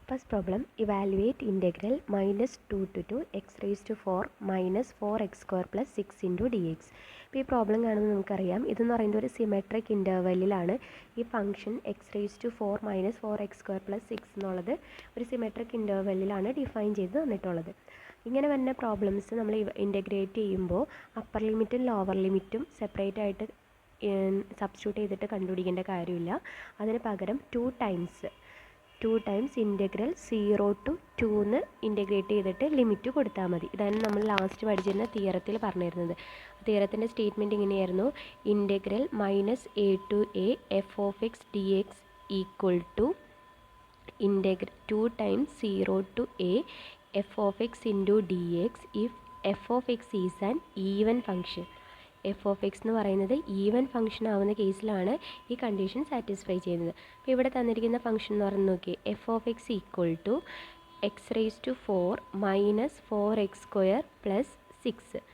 First problem, evaluate integral minus 2 to x raised to 4 minus 4x square plus 6 into dx. ഇപ്പോൾ ഈ problem കാണുമ്പോൾ നമുക്കറിയാം ഇതെന്ന് പറയുന്നത് ഒരു സിമെട്രിക് ഇൻ്റർവെല്ലിലാണ് ഈ function x raise to 4 minus 4x square plus 6 എന്നുള്ളത് ഒരു സിമെട്രിക് ഇൻ്റർവെല്ലിലാണ് ഡിഫൈൻ ചെയ്ത് തന്നിട്ടുള്ളത്. ഇങ്ങനെ വരുന്ന പ്രോബ്ലംസ് നമ്മൾ ഇൻ്റഗ്രേറ്റ് ചെയ്യുമ്പോൾ അപ്പർ ലിമിറ്റും ലോവർ ലിമിറ്റും സെപ്പറേറ്റ് ആയിട്ട് സബ്സ്റ്റിറ്റ്യൂട്ട് ചെയ്തിട്ട് കണ്ടുപിടിക്കേണ്ട കാര്യമില്ല. അതിന് പകരം 2 ടൈംസ് ഇൻ്റഗ്രൽ 0 to 2 എന്ന് ഇൻ്റഗ്രേറ്റ് ചെയ്തിട്ട് ലിമിറ്റ് കൊടുത്താൽ മതി. ഇതാണ് നമ്മൾ ലാസ്റ്റ് പഠിച്ചിരുന്ന തിയറത്തിൽ പറഞ്ഞിരുന്നത്. തിയറത്തിൻ്റെ സ്റ്റേറ്റ്മെൻറ്റ് ഇങ്ങനെയായിരുന്നു: integral minus a to a f of x dx equal to integral 2 times 0 to a f of x into dx if f of x is an even function. F of X എന്ന് പറയുന്നത് even function ആവുന്ന കേസിലാണ് ഈ condition satisfy ചെയ്യുന്നത്. അപ്പോൾ ഇവിടെ തന്നിരിക്കുന്ന function എന്ന് പറഞ്ഞു നോക്കി, f of x equal to x raise to 4 minus 4x square plus 6.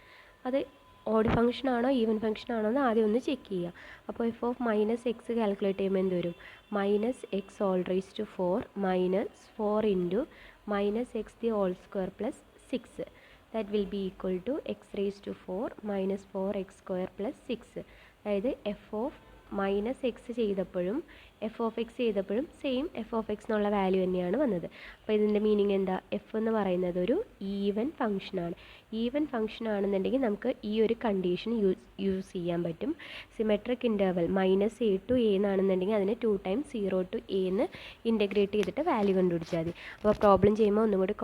അത് ഓഡ് ഫംഗ്ഷൻ ആണോ ഈവൻ ഫംഗ്ഷൻ ആണോ എന്ന് ആദ്യം ഒന്ന് ചെക്ക് ചെയ്യുക. അപ്പോൾ f of minus x calculate ചെയ്യുമ്പോൾ എന്ത് വരും? Minus x whole raise to 4 minus 4 into minus x the whole square plus 6. that will be equal to x raised to 4 minus 4x square plus 6. അതായത് f of minus x ചെയ്തപ്പോഴും f of x ചെയ്തപ്പോഴും same f of x എന്നുള്ള value തന്നെയാണ് വന്നത്. അപ്പോൾ ഇതിൻ്റെ meaning എന്താ? F എന്ന് പറയുന്നത് ഒരു ഈവൻ ഫംഗ്ഷനാണ്. ഈവൻ ഫംഗ്ഷൻ ആണെന്നുണ്ടെങ്കിൽ നമുക്ക് ഈ ഒരു കണ്ടീഷൻ യൂസ് ചെയ്യാൻ പറ്റും. Symmetric interval minus a to a എന്നാണെന്നുണ്ടെങ്കിൽ അതിന് 2 ടൈംസ് 0 to a എന്ന് ഇൻ്റഗ്രേറ്റ് ചെയ്തിട്ട് വാല്യൂ കണ്ടുപിടിച്ചാൽ മതി. അപ്പോൾ പ്രോബ്ലം ചെയ്യുമ്പോൾ ഒന്നും കൂടി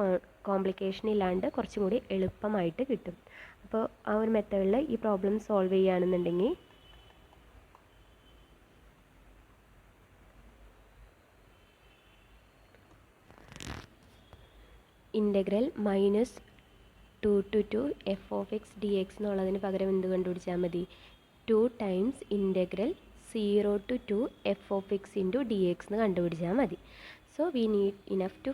കോംപ്ലിക്കേഷൻ ഇല്ലാണ്ട് കുറച്ചും കൂടി എളുപ്പമായിട്ട് കിട്ടും. അപ്പോൾ ആ ഒരു മെത്തേഡിൽ ഈ പ്രോബ്ലം സോൾവ് ചെയ്യുകയാണെന്നുണ്ടെങ്കിൽ integral minus 2 to 2 f of x d x എന്നുള്ളതിന് പകരം എന്ത് കണ്ടുപിടിച്ചാൽ മതി? 2 times integral 0 to 2 f of x into d x എന്ന് കണ്ടുപിടിച്ചാൽ മതി. So we need enough to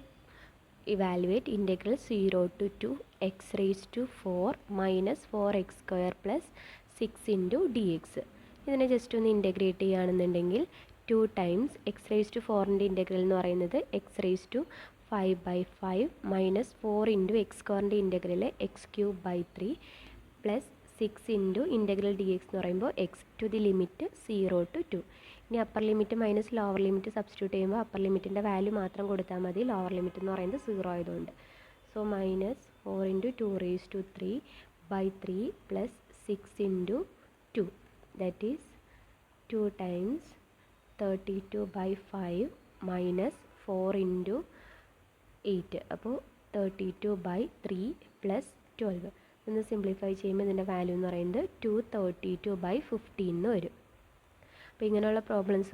evaluate integral 0 to 2 x raised to 4 minus 4x square plus 6 into dx. ഇതിനെ just ഒന്ന് ഇൻ്റഗ്രേറ്റ് ചെയ്യുകയാണെന്നുണ്ടെങ്കിൽ 2 ടൈംസ് എക്സ് റേസ് ടു 4ൻ്റെ integral എന്ന് പറയുന്നത് x raise to 5/5 minus 4 into x സ്ക്വയറിൻ്റെ integral x³ 3 plus 6 into integral d x എന്ന് പറയുമ്പോൾ x to the limit 0 to 2. ഇനി upper limit minus lower limit substitute ചെയ്യുമ്പോൾ അപ്പർ ലിമിറ്റിൻ്റെ വാല്യൂ മാത്രം കൊടുത്താൽ മതി. ലോവർ ലിമിറ്റ് എന്ന് പറയുന്നത് 0 ആയതുകൊണ്ട്. So minus 4 into 2 raise to 3/3 plus 6 into 2 that is 2 times 32/5 minus 4 into 8. അപ്പോൾ 32/3 പ്ലസ് 12. ഒന്ന് സിംപ്ലിഫൈ ചെയ്യുമ്പോൾ ഇതിൻ്റെ വാല്യൂ എന്ന് പറയുന്നത് 232/15 എന്ന് വരും. അപ്പോൾ ഇങ്ങനെയുള്ള പ്രോബ്ലംസ്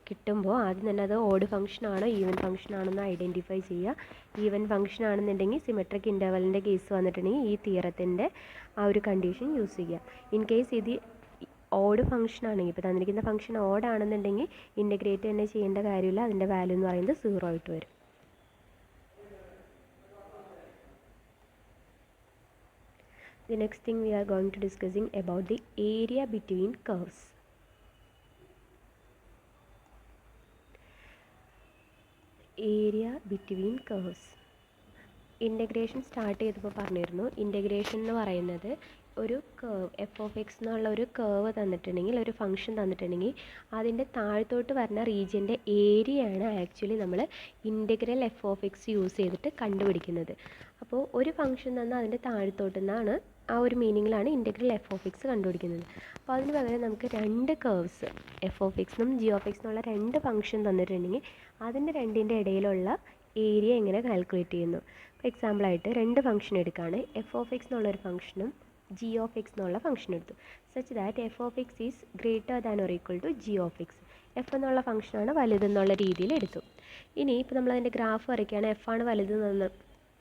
കിട്ടുമ്പോൾ ആദ്യം തന്നെ അത് ഓഡ് ഫംഗ്ഷൻ ആണോ ഈവൻ ഫംഗ്ഷൻ ആണോ എന്ന് ഐഡൻറ്റിഫൈ ചെയ്യുക. ഈവൻ ഫംഗ്ഷൻ ആണെന്നുണ്ടെങ്കിൽ സിമെട്രിക് ഇൻ്റർവലിൻ്റെ കേസ് വന്നിട്ടുണ്ടെങ്കിൽ ഈ തിയറത്തിൻ്റെ ആ ഒരു കണ്ടീഷൻ യൂസ് ചെയ്യുക. ഇൻ കേസ് ഇത് ഓഡ് ഫംഗ്ഷൻ ആണെങ്കിൽ, ഇപ്പോൾ തന്നിരിക്കുന്ന ഫംഗ്ഷൻ ഓഡ് ആണെന്നുണ്ടെങ്കിൽ ഇൻ്റഗ്രേറ്റ് തന്നെ ചെയ്യേണ്ട കാര്യമില്ല. അതിൻ്റെ വാല്യൂ എന്ന് പറയുന്നത് 0 ആയിട്ട് വരും. The next thing we are going to discussing about the area between curves. Area between curves. Integration start ചെയ്തപ്പോൾ പറഞ്ഞിരുന്നു, ഇൻ്റഗ്രേഷൻ എന്ന് പറയുന്നത് ഒരു കർവ് എഫ് ഓഫ് എക്സ് എന്നുള്ള ഒരു കർവ് തന്നിട്ടുണ്ടെങ്കിൽ, ഒരു ഫംഗ്ഷൻ തന്നിട്ടുണ്ടെങ്കിൽ അതിൻ്റെ താഴത്തോട്ട് വരുന്ന റീജിയൻ്റെ ഏരിയയാണ് ആക്ച്വലി നമ്മൾ integral F of X use ചെയ്തിട്ട് കണ്ടുപിടിക്കുന്നത്. അപ്പോൾ ഒരു ഫംഗ്ഷൻ തന്നാൽ അതിൻ്റെ താഴത്തോട്ട് നിന്നാണ് ആ ഒരു മീനിങ്ങിലാണ് ഇൻ്റഗ്രൽ എഫ് ഓഫ് എക്സ് കണ്ടുപിടിക്കുന്നത്. അപ്പോൾ അതിന് പകരം നമുക്ക് 2 കർവ്സ് എഫ് ഓഫ് എക്സും ജി ഓഫ് എക്സ് എന്നുള്ള 2 ഫംഗ്ഷൻ തന്നിട്ടുണ്ടെങ്കിൽ അതിൻ്റെ രണ്ടിൻ്റെ ഇടയിലുള്ള ഏരിയ എങ്ങനെ കാൽക്കുലേറ്റ് ചെയ്യുന്നു? ഇപ്പോൾ എക്സാമ്പിളായിട്ട് 2 ഫംഗ്ഷൻ എടുക്കുകയാണ്. എഫ് ഓഫ് എക്സ് എന്നുള്ളൊരു ഫംഗ്ഷനും ജി ഓഫ് എക്സ് എന്നുള്ള ഫംഗ്ഷൻ എടുത്തു. Such that f of x is greater than or equal to g of x. F എന്നുള്ള ഫംഗ്ഷനാണ് വലുതെന്നുള്ള രീതിയിൽ എടുത്തു. ഇനി ഇപ്പോൾ നമ്മളതിൻ്റെ ഗ്രാഫ് വരയ്ക്കുകയാണ്. എഫ് ആണ് വലുത്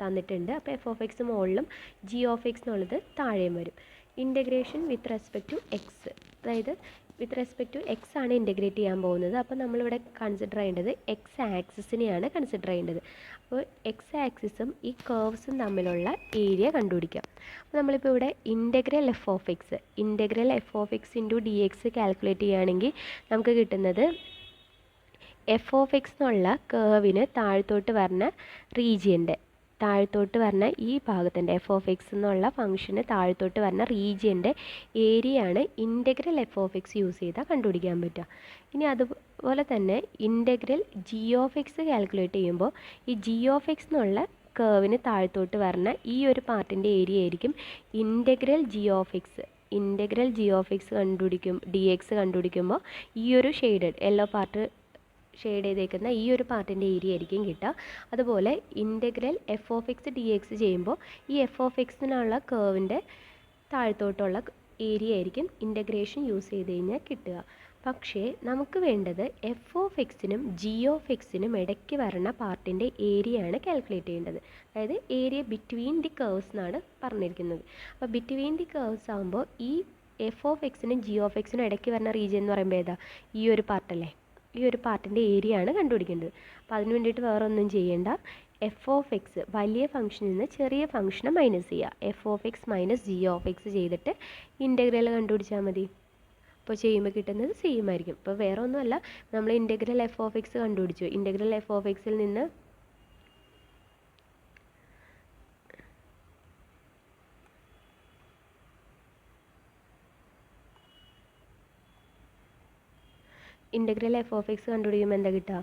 തന്നിട്ടുണ്ട്. അപ്പോൾ എഫ് ഓഫ് എക്സ് മുകളിലും ജി ഓഫ് എക്സ് എന്നുള്ളത് താഴെയും വരും. Integration with respect to x, അതായത് വിത്ത് റെസ്പെക്ട് ടു എക്സ് ആണ് ഇൻ്റഗ്രേറ്റ് ചെയ്യാൻ പോകുന്നത്. അപ്പോൾ നമ്മളിവിടെ കൺസിഡർ ചെയ്യേണ്ടത് എക്സ് ആക്സിസിനെയാണ് കൺസിഡർ ചെയ്യേണ്ടത്. അപ്പോൾ എക്സ് ആക്സിസും ഈ കർവ്സും തമ്മിലുള്ള ഏരിയ കണ്ടുപിടിക്കാം. അപ്പോൾ നമ്മളിപ്പോൾ ഇവിടെ integral F of x into d X calculate ചെയ്യുകയാണെങ്കിൽ നമുക്ക് കിട്ടുന്നത് എഫ് ഓഫ് എക്സ് എന്നുള്ള കേവിന് താഴത്തോട്ട് വരുന്ന റീജിയൻ്റെ താഴത്തോട്ട് വരുന്ന ഈ ഭാഗത്തിൻ്റെ എഫ് ഓഫ് എക്സ് എന്നുള്ള ഫംഗ്ഷന് താഴത്തോട്ട് വരുന്ന റീജിയൻ്റെ ഏരിയയാണ് integral F of X use ചെയ്താൽ കണ്ടുപിടിക്കാൻ പറ്റുക. ഇനി അതുപോലെ തന്നെ integral g of X calculate ചെയ്യുമ്പോൾ ഈ ജി ഓഫ് എക്സ് എന്നുള്ള കേവിന് താഴത്തോട്ട് വരുന്ന ഈ ഒരു പാർട്ടിൻ്റെ ഏരിയ ആയിരിക്കും integral g of x. Integral g of x d x കണ്ടുപിടിക്കുമ്പോൾ ഈ ഒരു ഷെയ്ഡഡ് യെല്ലോ പാർട്ട് ഷെയ്ഡ് ചെയ്തേക്കുന്ന ഈ ഒരു പാർട്ടിൻ്റെ ഏരിയ ആയിരിക്കും കിട്ടുക. അതുപോലെ integral F of x d X ചെയ്യുമ്പോൾ ഈ എഫ് ഓഫ് എക്സിനുള്ള കേവിൻ്റെ താഴത്തോട്ടുള്ള ഏരിയ ആയിരിക്കും ഇൻ്റഗ്രേഷൻ യൂസ് ചെയ്ത് കഴിഞ്ഞാൽ കിട്ടുക. പക്ഷേ നമുക്ക് വേണ്ടത് എഫ് ഓഫ് എക്സിനും ജി ഓഫ് എക്സിനും ഇടയ്ക്ക് വരുന്ന പാർട്ടിൻ്റെ ഏരിയയാണ് കാൽക്കുലേറ്റ് ചെയ്യേണ്ടത്. അതായത് ഏരിയ ബിറ്റ്വീൻ ദി കേർവ്സ് എന്നാണ് പറഞ്ഞിരിക്കുന്നത്. അപ്പോൾ ബിറ്റ്വീൻ ദി കേർവ്സ് ആകുമ്പോൾ ഈ എഫ് ഓഫ് എക്സിനും ജി ഓഫ് എക്സിനും ഇടയ്ക്ക് വരുന്ന റീജിയൻ എന്ന് പറയുമ്പോൾ ഏതാ? ഈ ഒരു പാർട്ടല്ലേ? ഈ ഒരു പാർട്ടിൻ്റെ ഏരിയ ആണ് കണ്ടുപിടിക്കേണ്ടത്. അപ്പോൾ അതിന് വേണ്ടിയിട്ട് വേറെ ഒന്നും ചെയ്യേണ്ട. എഫ് ഓഫ് എക്സ് വലിയ ഫംഗ്ഷനിൽ നിന്ന് ചെറിയ ഫംഗ്ഷനെ മൈനസ് ചെയ്യുക. F of X minus G of X ചെയ്തിട്ട് ഇൻ്റഗ്രൽ കണ്ടുപിടിച്ചാൽ മതി. അപ്പോൾ ചെയ്യുമ്പോൾ കിട്ടുന്നത് സെയിം ആയിരിക്കും. ഇപ്പോൾ വേറെ ഒന്നുമല്ല, നമ്മൾ ഇൻ്റഗ്രൽ എഫ് ഓഫ് എക്സ് കണ്ടുപിടിച്ചു. ഇൻ്റഗ്രൽ എഫ് ഓഫ് എക്സിൽ നിന്ന് ഇൻ്റഗ്രൽ എഫ് ഓഫ് എക്സ് കണ്ടുപിടിക്കുമ്പോൾ എന്താ കിട്ടുക?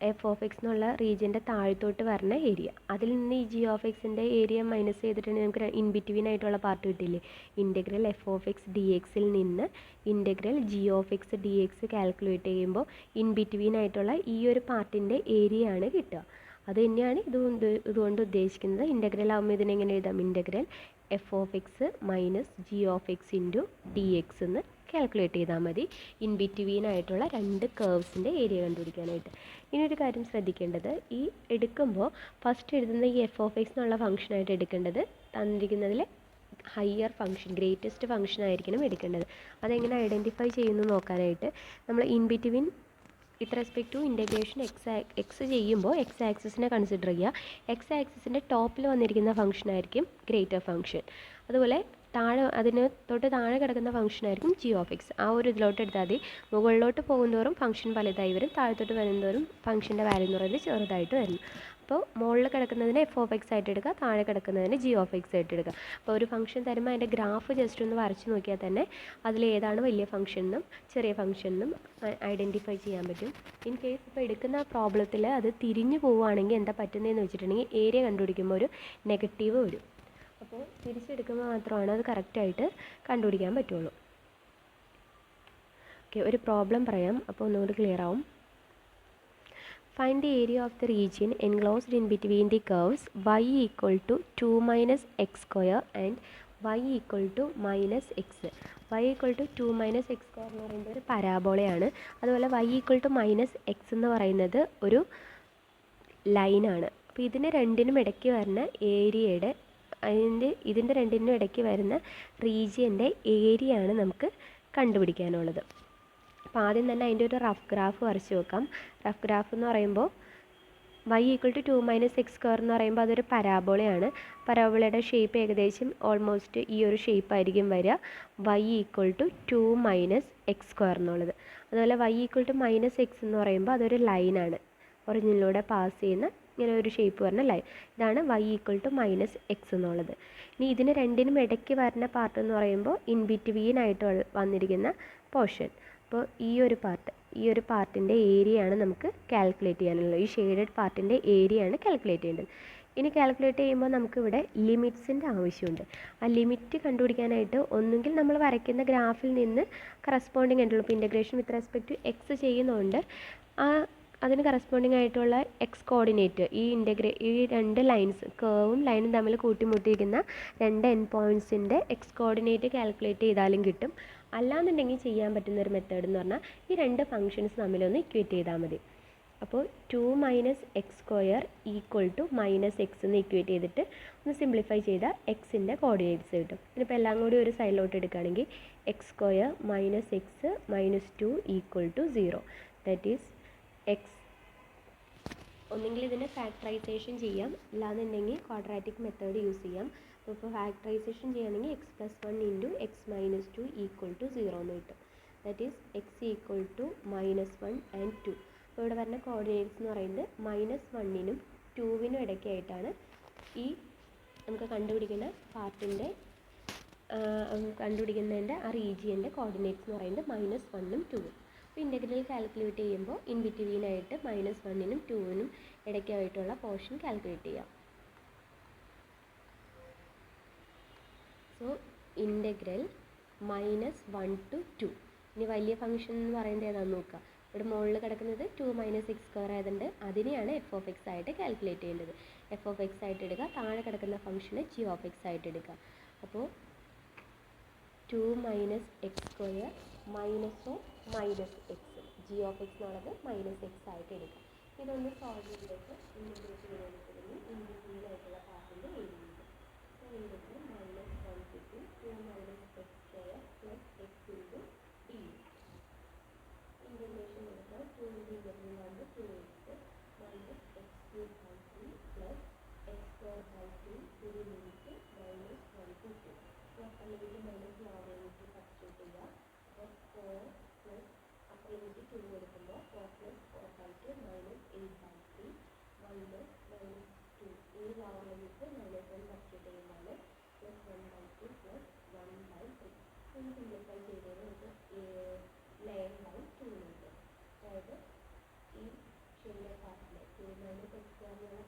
എഫ് ഓഫ് എക്സ് എന്നുള്ള റീജിയൻ്റെ താഴത്തോട്ട് വരുന്ന ഏരിയ, അതിൽ നിന്ന് ഈ ജി ഓഫ് എക്സിൻ്റെ ഏരിയ മൈനസ് ചെയ്തിട്ടുണ്ടെങ്കിൽ നമുക്ക് ഇൻ ബിറ്റ്വീൻ ആയിട്ടുള്ള പാർട്ട് കിട്ടില്ലേ? Integral F of x D എക്സിൽ നിന്ന് integral g of x d X calculate ചെയ്യുമ്പോൾ ഇൻ ബിറ്റ്വീൻ ആയിട്ടുള്ള ഈ ഒരു പാർട്ടിൻ്റെ ഏരിയ ആണ് കിട്ടുക. അത് തന്നെയാണ് ഇതുകൊണ്ട് ഉദ്ദേശിക്കുന്നത്. ഇൻ്റഗ്രൽ ആകുമ്പോൾ ഇതിനെങ്ങനെ എഴുതാം? Integral F of X minus G of x into d x എന്ന് കാൽക്കുലേറ്റ് ചെയ്താൽ മതി ഇൻ ബിറ്റ്വീൻ ആയിട്ടുള്ള രണ്ട് കേർവ്സിൻ്റെ ഏരിയ കണ്ടുപിടിക്കാനായിട്ട്. ഇനി ഒരു കാര്യം ശ്രദ്ധിക്കേണ്ടത്, ഈ എടുക്കുമ്പോൾ ഫസ്റ്റ് എഴുതുന്ന ഈ എഫ് ഓഫ് എക്സ് എന്നുള്ള ഫംഗ്ഷനായിട്ട് എടുക്കേണ്ടത് തന്നിരിക്കുന്നതിൽ ഹയർ ഫംഗ്ഷൻ, ഗ്രേറ്റസ്റ്റ് ഫംഗ്ഷൻ ആയിരിക്കണം എടുക്കേണ്ടത്. അതെങ്ങനെ ഐഡൻറ്റിഫൈ ചെയ്യുന്നു നോക്കാനായിട്ട് നമ്മൾ in between with respect to integration x ചെയ്യുമ്പോൾ എക്സ് ആക്സിസിനെ കൺസിഡർ ചെയ്യുക. എക്സ് ആക്സിസിൻ്റെ ടോപ്പിൽ വന്നിരിക്കുന്ന ഫംഗ്ഷൻ ആയിരിക്കും ഗ്രേറ്റർ ഫംഗ്ഷൻ. അതുപോലെ അതിന് തൊട്ട് താഴെ കിടക്കുന്ന ഫംഗ്ഷൻ ആയിരിക്കും ജി ഓഫ് എക്സ്. ആ ഒരു ഇതിലോട്ട് എടുത്താൽ മതി. മുകളിലോട്ട് പോകുന്തോറും ഫംഗ്ഷൻ വലുതായി വരും, താഴത്തോട്ട് വരുന്നതോറും ഫംഗ്ഷൻ്റെ വാല്യൂ എന്ന് പറയുന്നത് ചെറുതായിട്ട് വരുന്നു. അപ്പോൾ മുകളിൽ കിടക്കുന്നതിന് എഫ് ഓഫ് എക്സ് ആയിട്ട് എടുക്കുക, താഴെ കിടക്കുന്നതിന് ജി ഓഫ് എക്സ് ആയിട്ട് എടുക്കുക. അപ്പോൾ ഒരു ഫംഗ്ഷൻ തരുമ്പോൾ അതിൻ്റെ ഗ്രാഫ് ജസ്റ്റ് ഒന്ന് വരച്ച് നോക്കിയാൽ തന്നെ അതിലേതാണ് വലിയ ഫംഗ്ഷൻ എന്നും ചെറിയ ഫംഗ്ഷൻ എന്നും ഐഡൻറ്റിഫൈ ചെയ്യാൻ പറ്റും. ഇൻ കേസ് ഇപ്പോൾ എടുക്കുന്ന പ്രോബ്ലത്തിൽ അത് തിരിഞ്ഞു പോവുകയാണെങ്കിൽ എന്താ പറ്റുന്നതെന്ന് വെച്ചിട്ടുണ്ടെങ്കിൽ ഏരിയ കണ്ടുപിടിക്കുമ്പോൾ ഒരു നെഗറ്റീവ് വരും. അപ്പോൾ തിരിച്ചെടുക്കുമ്പോൾ മാത്രമാണ് അത് കറക്റ്റായിട്ട് കണ്ടുപിടിക്കാൻ പറ്റുള്ളൂ. ഓക്കെ, ഒരു പ്രോബ്ലം പറയാം, അപ്പോൾ ഒന്നുകൂടി ക്ലിയർ ആവും. Find the area of the region enclosed in between the curves y equal to 2 minus x square and y equal to minus x. y equal to 2 minus x square എന്ന് പറയുന്നത് ഒരു പരാബോളയാണ്. അതുപോലെ y equal to minus x എന്ന് പറയുന്നത് ഒരു ലൈനാണ്. അപ്പോൾ ഇതിന് രണ്ടിനും ഇടയ്ക്ക് വരുന്ന ഏരിയയുടെ ഇതിൻ്റെ രണ്ടിനും ഇടയ്ക്ക് വരുന്ന റീജിയൻ്റെ ഏരിയ ആണ് നമുക്ക് കണ്ടുപിടിക്കാനുള്ളത്. അപ്പോൾ ആദ്യം തന്നെ അതിൻ്റെ ഒരു റഫ് ഗ്രാഫ് വരച്ച് വെക്കാം. റഫ് ഗ്രാഫ് എന്ന് പറയുമ്പോൾ y equal to 2 minus x square എന്ന് പറയുമ്പോൾ അതൊരു പരാബോളയാണ്. പരാബോളയുടെ ഷേപ്പ് ഏകദേശം ഓൾമോസ്റ്റ് ഈ ഒരു ഷേപ്പ് ആയിരിക്കും വരിക, y equal to 2 minus x square എന്നുള്ളത്. അതുപോലെ y equal to minus x എന്ന് പറയുമ്പോൾ അതൊരു ലൈനാണ്, ഒറിജിനിലൂടെ പാസ് ചെയ്യുന്ന ഇങ്ങനെ ഒരു ഷേപ്പ് വരുന്ന ലൈൻ. ഇതാണ് y equal to minus x എന്നുള്ളത്. ഇനി ഇതിന് രണ്ടിനും ഇടയ്ക്ക് വരുന്ന പാർട്ട് എന്ന് പറയുമ്പോൾ ഇൻ ബിറ്റ്വീൻ ആയിട്ട് വന്നിരിക്കുന്ന പോർഷൻ. അപ്പോൾ ഈ ഒരു പാർട്ടിൻ്റെ ഏരിയ ആണ് നമുക്ക് കാൽക്കുലേറ്റ് ചെയ്യാനുള്ളത്. ഈ ഷെയ്ഡഡ് പാർട്ടിൻ്റെ ഏരിയ ആണ് കാൽക്കുലേറ്റ് ചെയ്യേണ്ടത്. ഇനി കാൽക്കുലേറ്റ് ചെയ്യുമ്പോൾ നമുക്കിവിടെ ലിമിറ്റ്സിൻ്റെ ആവശ്യമുണ്ട്. ആ ലിമിറ്റ് കണ്ടുപിടിക്കാനായിട്ട് ഒന്നുകിൽ നമ്മൾ വരയ്ക്കുന്ന ഗ്രാഫിൽ നിന്ന് കറസ്പോണ്ടിങ് ആയിട്ടുള്ള, ഇപ്പോൾ integration with respect to x ചെയ്യുന്നതുകൊണ്ട് അതിന് കറസ്പോണ്ടിങ് ആയിട്ടുള്ള എക്സ് കോർഡിനേറ്റ് ഈ രണ്ട് ലൈൻസ്, കേവും ലൈനും തമ്മിൽ കൂട്ടിമുട്ടിയിരിക്കുന്ന രണ്ട് എൻ പോയിൻറ്റ്സിൻ്റെ എക്സ് കോർഡിനേറ്റ് കാൽക്കുലേറ്റ് ചെയ്താലും കിട്ടും. അല്ലാന്നുണ്ടെങ്കിൽ ചെയ്യാൻ പറ്റുന്നൊരു മെത്തേഡ് എന്ന് പറഞ്ഞാൽ ഈ രണ്ട് ഫംഗ്ഷൻസ് തമ്മിലൊന്ന് ഇക്വേറ്റ് ചെയ്താൽ മതി. അപ്പോൾ 2 minus x square equal to minus x എന്ന് ഇക്വേറ്റ് ചെയ്തിട്ട് ഒന്ന് സിംപ്ലിഫൈ ചെയ്താൽ എക്സിൻ്റെ കോർഡിനേറ്റ്സ് കിട്ടും. ഇതിപ്പോൾ എല്ലാം കൂടി ഒരു സൈഡിലോട്ട് എടുക്കുകയാണെങ്കിൽ x square minus x minus 2 equal to 0. That is x. ഒന്നെങ്കിൽ ഇതിന് ഫാക്ടറൈസേഷൻ ചെയ്യാം, അല്ലാന്നുണ്ടെങ്കിൽ ക്വാഡ്രാറ്റിക് മെത്തേഡ് യൂസ് ചെയ്യാം. അപ്പോൾ ഫാക്ടറൈസേഷൻ ചെയ്യുകയാണെങ്കിൽ x plus 1 into x minus 2 equal to 0 എന്ന് കിട്ടും. That is x equal to -1 and 2. അപ്പോൾ ഇവിടെ വരുന്ന കോർഡിനേറ്റ്സ് എന്ന് പറയുന്നത് -1നും 2നും ഇടയ്ക്കായിട്ടാണ് ഈ നമുക്ക് കണ്ടുപിടിക്കുന്നതിൻ്റെ ആ റീജിയൻ്റെ കോർഡിനേറ്റ്സ് എന്ന് പറയുന്നത് -1ഉം 2ഉം. അപ്പോൾ ഇൻ്റഗ്രൽ കാൽക്കുലേറ്റ് ചെയ്യുമ്പോൾ ഇൻ ബിറ്റ്വീനായിട്ട് -1നും 2നും ഇടയ്ക്കായിട്ടുള്ള പോർഷൻ കാൽക്കുലേറ്റ് ചെയ്യാം. So integral -1 to 2. ഇനി വലിയ ഫംഗ്ഷൻ എന്ന് പറയുന്നത് ഏതാണെന്ന് നോക്കുക. ഇവിടെ മുകളിൽ കിടക്കുന്നത് 2 - x² ആയതുകൊണ്ട് അതിനെയാണ് f(x) ആയിട്ട് കാൽക്കുലേറ്റ് ചെയ്യേണ്ടത്. f(x) ആയിട്ട് എടുക്കുക. താഴെ കിടക്കുന്ന ഫംഗ്ഷന് g(x) ആയിട്ട് എടുക്കുക. അപ്പോൾ 2 - x² - x g(x) എന്നുള്ളത് -x ആയിട്ട് എടുക്കുക. ഇതൊന്ന് സോൾവ് ചെയ്തിട്ട് ഇൻ്റഗ്രേറ്റ് ചെയ്തെടുക്കുന്നത് ഇൻഡിവിജ്വലായിട്ടുള്ള പാർട്ടിൻ്റെ area. Integral -1 to 2 x² + x into d. Integration എടുത്താൽ 2 × ഇൻ്റഗ്രൽ ആണ് 2x - x³ + x²/2 to the limit -1 to 2. Upper limit minus lower limit substitute ചെയ്യുക. അപ്പോൾ 4 പ്ലസ് അപ്പർ ലിമിറ്റ് 2 എടുക്കുമ്പോൾ 4 + 4/2 -8/3 -2. ഈ ലോവർ ലിമിറ്റ് -1 സബ്സ്റ്റിറ്റ്യൂട്ട് ചെയ്യുന്നതാണ് +1/2 + 1/3. ഒന്ന് സിംപ്ലിഫൈ ചെയ്തത് നമുക്ക് 11/2 ഉണ്ട്. അതായത് ഈ ഷെയ്ഡ് പാർട്ടിൽ 2 - x² എന്നുള്ള